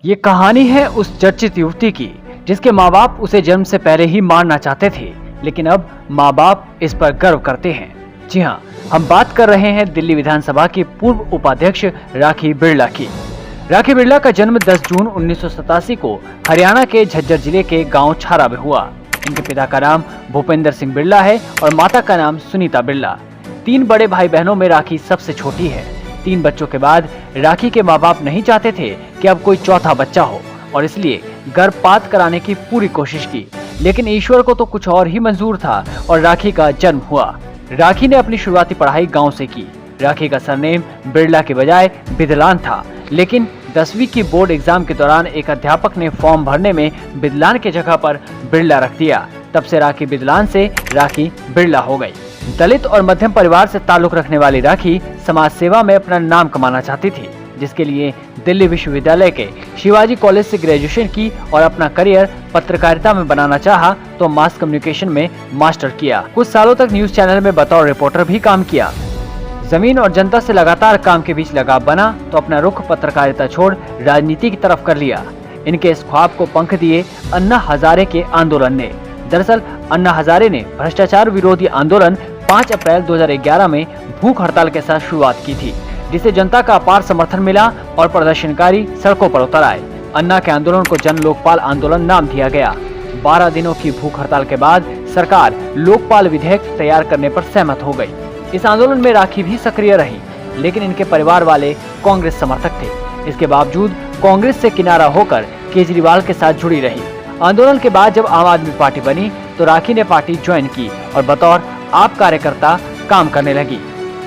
ये कहानी है उस चर्चित युवती की जिसके माँ बाप उसे जन्म से पहले ही मारना चाहते थे, लेकिन अब माँ बाप इस पर गर्व करते हैं। जी हाँ, हम बात कर रहे हैं दिल्ली विधानसभा की पूर्व उपाध्यक्ष राखी बिरला की। राखी बिरला का जन्म 10 जून 1987 को हरियाणा के झज्जर जिले के गांव छारा में हुआ। इनके पिता का नाम भूपेंद्र सिंह बिरला है और माता का नाम सुनीता बिरला। 3 बड़े भाई बहनों में राखी सबसे छोटी है। 3 बच्चों के बाद राखी के माँ बाप नहीं चाहते थे कि अब कोई चौथा बच्चा हो और इसलिए गर्भपात कराने की पूरी कोशिश की, लेकिन ईश्वर को तो कुछ और ही मंजूर था और राखी का जन्म हुआ। राखी ने अपनी शुरुआती पढ़ाई गांव से की। राखी का सरनेम बिरला के बजाय बिदलान था, लेकिन 10वीं की बोर्ड एग्जाम के दौरान एक अध्यापक ने फॉर्म भरने में बिदलान के जगह पर बिरला रख दिया। तब से राखी बिदलान से राखी बिरला हो गई। दलित और मध्यम परिवार से ताल्लुक रखने वाली राखी समाज सेवा में अपना नाम कमाना चाहती थी, जिसके लिए दिल्ली विश्वविद्यालय के शिवाजी कॉलेज से ग्रेजुएशन की और अपना करियर पत्रकारिता में बनाना चाहा तो मास कम्युनिकेशन में मास्टर किया। कुछ सालों तक न्यूज चैनल में बतौर रिपोर्टर भी काम किया। जमीन और जनता से लगातार काम के बीच लगाव बना तो अपना रुख पत्रकारिता छोड़ राजनीति की तरफ कर लिया। इनके इस ख्वाब को पंख दिए अन्ना हजारे के आंदोलन ने। दरअसल अन्ना हजारे ने भ्रष्टाचार विरोधी आंदोलन 5 अप्रैल 2011 में भूख हड़ताल के साथ शुरुआत की थी, जिसे जनता का अपार समर्थन मिला और प्रदर्शनकारी सड़कों पर उतर आए। अन्ना के आंदोलन को जन लोकपाल आंदोलन नाम दिया गया। 12 दिनों की भूख हड़ताल के बाद सरकार लोकपाल विधेयक तैयार करने पर सहमत हो गई। इस आंदोलन में राखी भी सक्रिय रही, लेकिन इनके परिवार वाले कांग्रेस समर्थक थे। इसके बावजूद कांग्रेस से किनारा होकर केजरीवाल के साथ जुड़ी रही। आंदोलन के बाद जब आम आदमी पार्टी बनी तो राखी ने पार्टी ज्वाइन की और बतौर आप कार्यकर्ता काम करने लगी।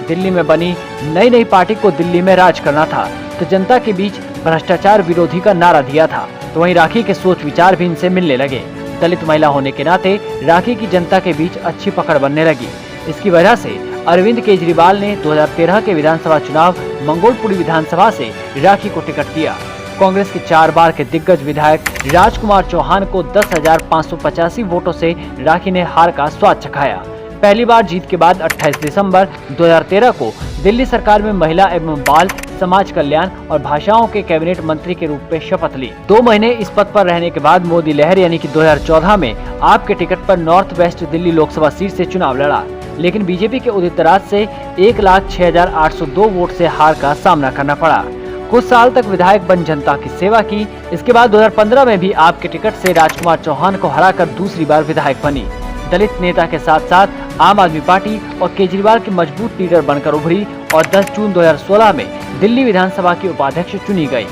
दिल्ली में बनी नई पार्टी को दिल्ली में राज करना था, तो जनता के बीच भ्रष्टाचार विरोधी का नारा दिया था, तो वहीं राखी के सोच विचार भी इनसे मिलने लगे। दलित महिला होने के नाते राखी की जनता के बीच अच्छी पकड़ बनने लगी। इसकी वजह से अरविंद केजरीवाल ने 2013 के विधानसभा चुनाव मंगोलपुरी विधानसभा से राखी को टिकट दिया। कांग्रेस के 4 बार के दिग्गज विधायक राजकुमार चौहान को 10,585 वोटों से राखी ने हार का स्वाद चखाया। पहली बार जीत के बाद 28 दिसंबर 2013 को दिल्ली सरकार में महिला एवं बाल समाज कल्याण और भाषाओं के कैबिनेट मंत्री के रूप में शपथ ली। 2 महीने इस पद पर रहने के बाद मोदी लहर यानी कि 2014 में आपके टिकट पर north west Delhi Lok Sabha seat से चुनाव लड़ा, लेकिन बीजेपी के उदित राज से 1,06,802 वोट से हार का सामना करना पड़ा। कुछ साल तक विधायक बन जनता की सेवा की। इसके बाद 2015 में भी आपके टिकट से राजकुमार चौहान को हराकर दूसरी बार विधायक बनी। दलित नेता के साथ साथ आम आदमी पार्टी और केजरीवाल की मजबूत लीडर बनकर उभरी और 10 जून 2016 में दिल्ली विधानसभा की उपाध्यक्ष चुनी गई।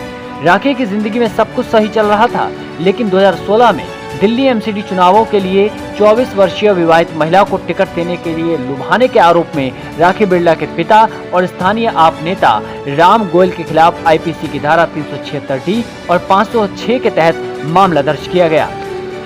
राखी की जिंदगी में सब कुछ सही चल रहा था, लेकिन 2016 में दिल्ली एमसीडी चुनावों के लिए 24 वर्षीय विवाहित महिला को टिकट देने के लिए लुभाने के आरोप में राखी बिरला के पिता और स्थानीय आप नेता राम गोयल के खिलाफ आईपीसी की धारा 376D और 506 के तहत मामला दर्ज किया गया।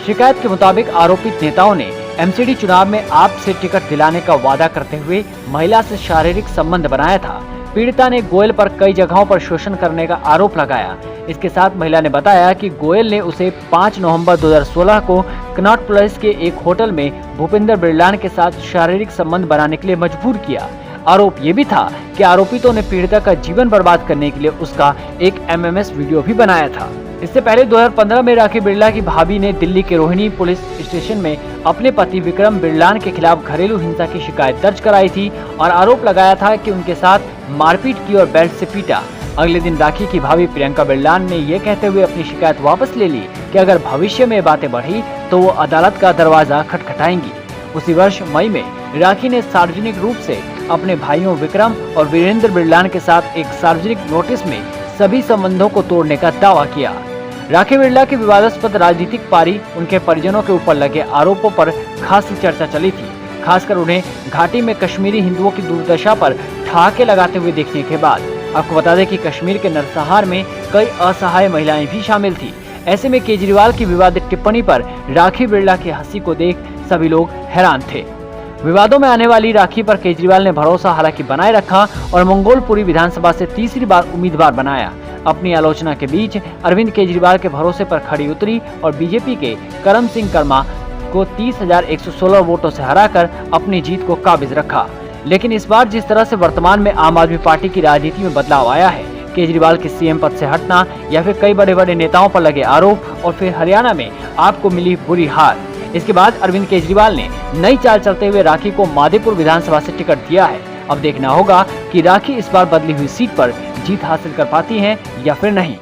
शिकायत के मुताबिक आरोपित नेताओं ने एमसीडी चुनाव में आप से टिकट दिलाने का वादा करते हुए महिला से शारीरिक संबंध बनाया था। पीड़िता ने गोयल पर कई जगहों पर शोषण करने का आरोप लगाया। इसके साथ महिला ने बताया कि गोयल ने उसे 5 नवंबर 2016 को कनॉट प्लेस के एक होटल में भूपेंद्र बिरला के साथ शारीरिक संबंध बनाने के लिए मजबूर किया। आरोप ये भी था कि आरोपितों ने पीड़िता का जीवन बर्बाद करने के लिए उसका एक MMS वीडियो भी बनाया था। इससे पहले 2015 में राखी बिरला की भाभी ने दिल्ली के रोहिणी पुलिस स्टेशन में अपने पति विक्रम बिरला के खिलाफ घरेलू हिंसा की शिकायत दर्ज कराई थी और आरोप लगाया था कि उनके साथ मारपीट की और बेल्ट से पीटा। अगले दिन राखी की भाभी प्रियंका बिरला ने ये कहते हुए अपनी शिकायत वापस ले ली कि अगर भविष्य में बातें बढ़ी तो वो अदालत का दरवाजा खटखटाएंगी। उसी वर्ष मई में राखी ने सार्वजनिक रूप से अपने भाइयों विक्रम और वीरेंद्र बिरला के साथ एक सार्वजनिक नोटिस में सभी संबंधों को तोड़ने का दावा किया। राखी बिरला की विवादास्पद राजनीतिक पारी उनके परिजनों के ऊपर लगे आरोपों पर खासी चर्चा चली थी, खासकर उन्हें घाटी में कश्मीरी हिंदुओं की दुर्दशा पर ठहाके लगाते हुए देखने के बाद। आपको बता दें कि कश्मीर के नरसंहार में कई असहाय महिलाएं भी शामिल थी। ऐसे में केजरीवाल की विवादित टिप्पणी पर राखी बिरला की हंसी को देख सभी लोग हैरान थे। विवादों में आने वाली राखी पर केजरीवाल ने भरोसा हालांकि बनाए रखा और मंगोलपुरी विधानसभा से तीसरी बार उम्मीदवार बनाया। अपनी आलोचना के बीच अरविंद केजरीवाल के भरोसे पर खड़ी उतरी और बीजेपी के करम सिंह कर्मा को 30,116 वोटों से हराकर अपनी जीत को काबिज रखा। लेकिन इस बार जिस तरह से वर्तमान में आम आदमी पार्टी की राजनीति में बदलाव आया है, केजरीवाल के सीएम पद से हटना या फिर कई बड़े बड़े नेताओं पर लगे आरोप और फिर हरियाणा में आपको मिली बुरी हार। इसके बाद अरविंद केजरीवाल ने नई चाल चलते हुए राखी को माधेपुर विधानसभा से टिकट दिया है। अब देखना होगा कि राखी इस बार बदली हुई सीट पर जीत हासिल कर पाती हैं या फिर नहीं।